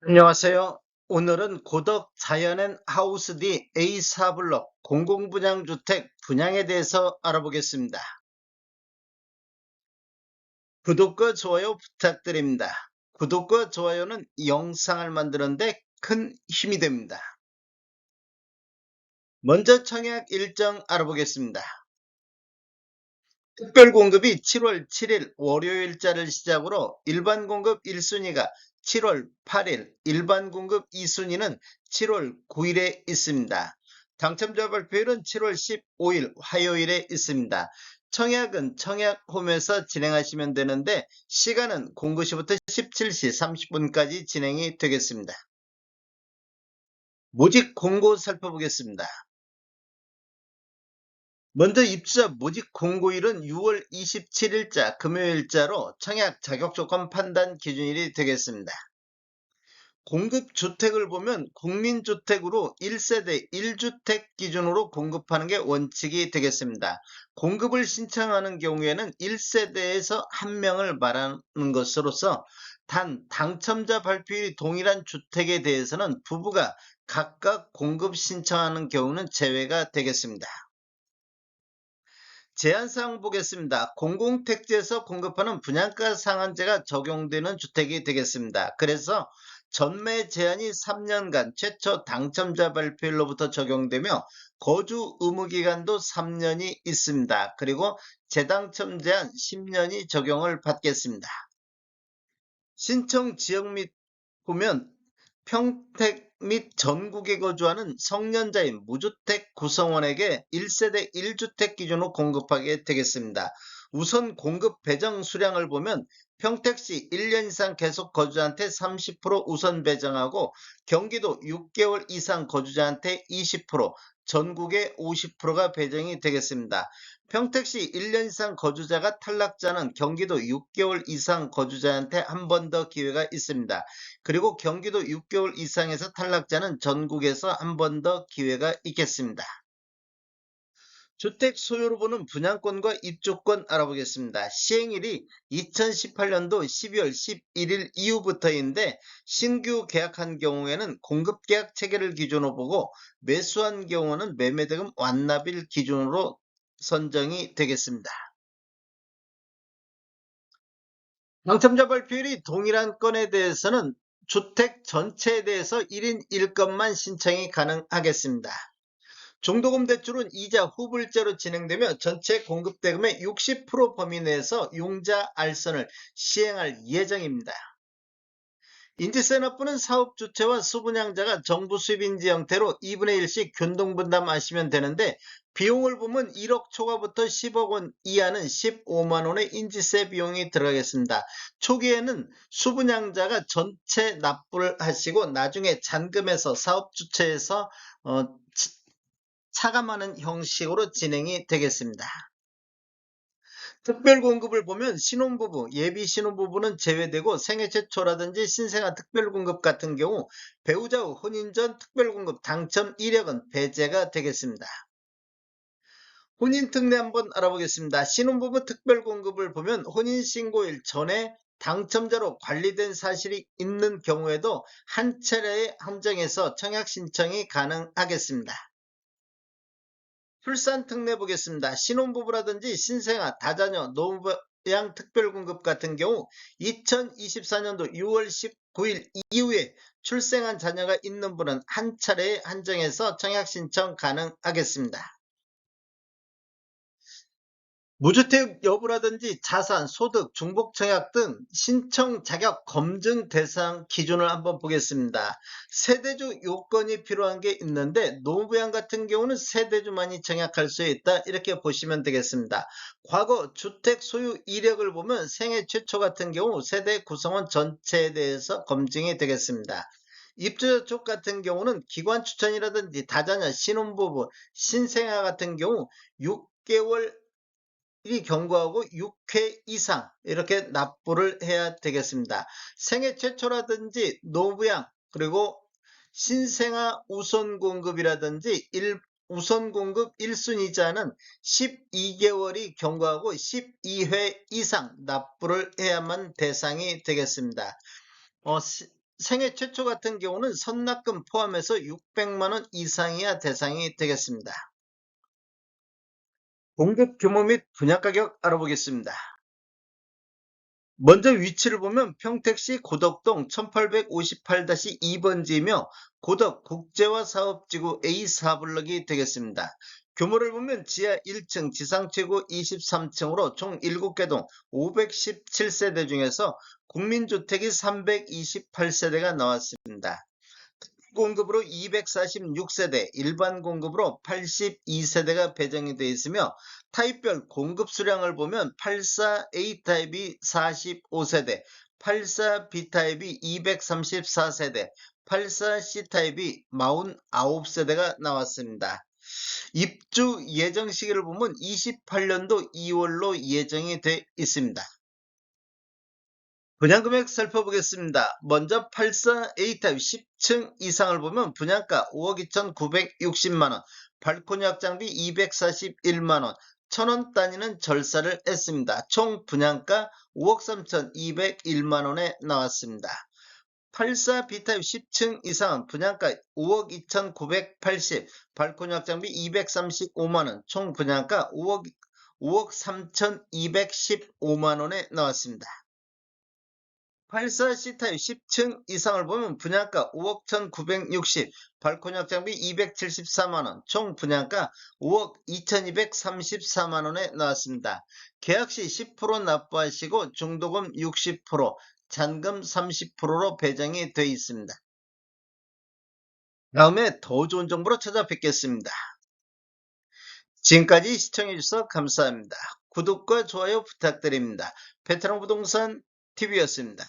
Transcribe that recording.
안녕하세요. 오늘은 고덕 자연앤 하우스 D A4블록 공공분양주택 분양에 대해서 알아보겠습니다. 구독과 좋아요 부탁드립니다. 구독과 좋아요는 영상을 만드는데 큰 힘이 됩니다. 먼저 청약 일정 알아보겠습니다. 특별공급이 7월 7일 월요일자를 시작으로 일반 공급 1순위가 7월 8일, 일반 공급 2순위는 7월 9일에 있습니다. 당첨자 발표일은 7월 15일 화요일에 있습니다. 청약은 청약홈에서 진행하시면 되는데 시간은 09시부터 17시 30분까지 진행이 되겠습니다. 모집 공고 살펴보겠습니다. 먼저 입주자 모집 공고일은 6월 27일자 금요일자로 청약 자격조건 판단 기준일이 되겠습니다. 공급주택을 보면 국민주택으로 1세대 1주택 기준으로 공급하는 게 원칙이 되겠습니다. 공급을 신청하는 경우에는 1세대에서 1명을 말하는 것으로서 단 당첨자 발표일이 동일한 주택에 대해서는 부부가 각각 공급 신청하는 경우는 제외가 되겠습니다. 제한사항 보겠습니다. 공공택지에서 공급하는 분양가 상한제가 적용되는 주택이 되겠습니다. 그래서 전매 제한이 3년간 최초 당첨자 발표일로부터 적용되며 거주 의무 기간도 3년이 있습니다. 그리고 재당첨 제한 10년이 적용을 받겠습니다. 신청 지역 및 보면 평택 및 전국에 거주하는 성년자인 무주택 구성원에게 1세대 1주택 기준으로 공급하게 되겠습니다. 우선 공급 배정 수량을 보면 평택시 1년 이상 계속 거주자한테 30% 우선 배정하고 경기도 6개월 이상 거주자한테 20%, 전국에 50%가 배정이 되겠습니다. 평택시 1년 이상 거주자가 탈락자는 경기도 6개월 이상 거주자한테 한 번 더 기회가 있습니다. 그리고 경기도 6개월 이상에서 탈락자는 전국에서 한 번 더 기회가 있겠습니다. 주택 소유로 보는 분양권과 입주권 알아보겠습니다. 시행일이 2018년도 12월 11일 이후부터인데 신규 계약한 경우에는 공급계약 체계를 기준으로 보고 매수한 경우는 매매대금 완납일 기준으로 선정이 되겠습니다. 당첨자 발표율이 동일한 건에 대해서는 주택 전체에 대해서 1인 1건만 신청이 가능하겠습니다. 중도금 대출은 이자 후불제로 진행되며 전체 공급대금의 60% 범위 내에서 융자 알선을 시행할 예정입니다. 인지세 납부는 사업 주체와 수분양자가 정부 수입인지 형태로 2분의 1씩 균등분담하시면 되는데 비용을 보면 1억 초과부터 10억 원 이하는 15만 원의 인지세 비용이 들어가겠습니다. 초기에는 수분양자가 전체 납부를 하시고 나중에 잔금해서 사업 주체에서 차감하는 형식으로 진행이 되겠습니다. 특별공급을 보면 신혼부부, 예비 신혼부부는 제외되고 생애 최초라든지 신생아 특별공급 같은 경우 배우자 후 혼인 전 특별공급 당첨 이력은 배제가 되겠습니다. 혼인 특례 한번 알아보겠습니다. 신혼부부 특별공급을 보면 혼인신고일 전에 당첨자로 관리된 사실이 있는 경우에도 한 차례에 한정해서 청약 신청이 가능하겠습니다. 출산 특례 보겠습니다. 신혼부부라든지 신생아, 다자녀, 노부양 특별공급 같은 경우 2024년도 6월 19일 이후에 출생한 자녀가 있는 분은 한 차례에 한정해서 청약 신청 가능하겠습니다. 무주택 여부라든지 자산, 소득, 중복 청약 등 신청 자격 검증 대상 기준을 한번 보겠습니다. 세대주 요건이 필요한 게 있는데 노부양 같은 경우는 세대주만이 청약할 수 있다 이렇게 보시면 되겠습니다. 과거 주택 소유 이력을 보면 생애 최초 같은 경우 세대 구성원 전체에 대해서 검증이 되겠습니다. 입주자 쪽 같은 경우는 기관 추천이라든지 다자녀, 신혼부부, 신생아 같은 경우 6개월 이 경고하고 6회 이상 이렇게 납부를 해야 되겠습니다. 생애 최초라든지 노부양 그리고 신생아 우선 공급이라든지 우선 공급 1순위자는 12개월이 경과하고 12회 이상 납부를 해야만 대상이 되겠습니다. 생애 최초 같은 경우는 선납금 포함해서 600만 원 이상이야 대상이 되겠습니다. 공급 규모 및 분양 가격 알아보겠습니다. 먼저 위치를 보면 평택시 고덕동 1858-2번지이며 고덕 국제화 사업지구 A4블럭이 되겠습니다. 규모를 보면 지하 1층, 지상 최고 23층으로 총 7개 동 517세대 중에서 국민주택이 328세대가 나왔습니다. 공급으로 246세대, 일반 공급으로 82세대가 배정이 되어 있으며 타입별 공급 수량을 보면 84A타입이 45세대, 84B타입이 234세대, 84C타입이 49세대가 나왔습니다. 입주 예정 시기를 보면 28년도 2월로 예정이 되어 있습니다. 분양금액 살펴보겠습니다. 먼저 84A타입 10층 이상을 보면 분양가 5억 2,960만원, 발코니 확장비 241만원, 1,000원 단위는 절사를 했습니다. 총 분양가 5억 3,201만원에 나왔습니다. 84B타입 10층 이상은 분양가 5억 2,980, 발코니 확장비 235만원, 총 분양가 5억 3,215만원에 나왔습니다. 84C타입 10층 이상을 보면 분양가 5억 1,960, 발코니 확장비 274만원, 총 분양가 5억 2,234만원에 나왔습니다. 계약시 10% 납부하시고 중도금 60%, 잔금 30%로 배정이 되어 있습니다. 다음에 더 좋은 정보로 찾아뵙겠습니다. 지금까지 시청해주셔서 감사합니다. 구독과 좋아요 부탁드립니다. 베테랑 부동산 TV였습니다.